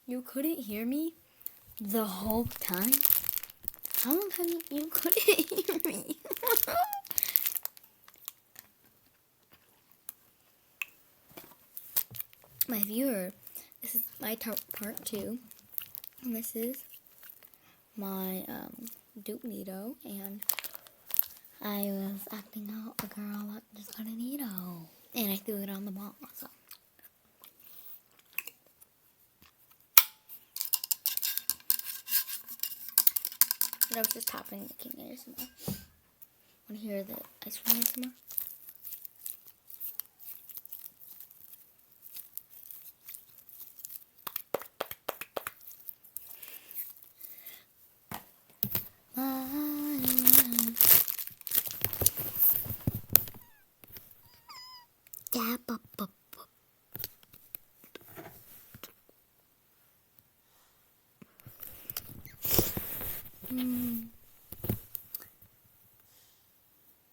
You couldn't hear me the whole time? How long have you couldn't hear me? My viewer, this is my part 2. And this is my Duke Nito, and I was acting out a girl that just got a Nito. And I threw it on the ball, so. And I was just tapping the king ASMR. Want to hear the ice cream ASMR?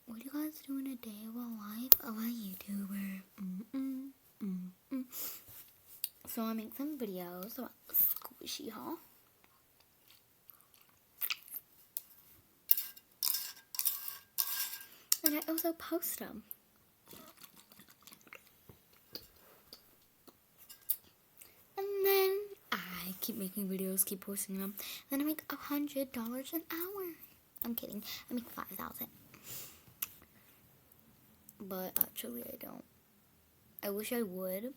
What do you guys do in a day of a life of a YouTuber? So I make some videos about the squishy haul. And I also post them. And then I keep making videos, keep posting them. Then I make $100 an hour. I'm kidding. I make 5,000. But actually I don't. I wish I would,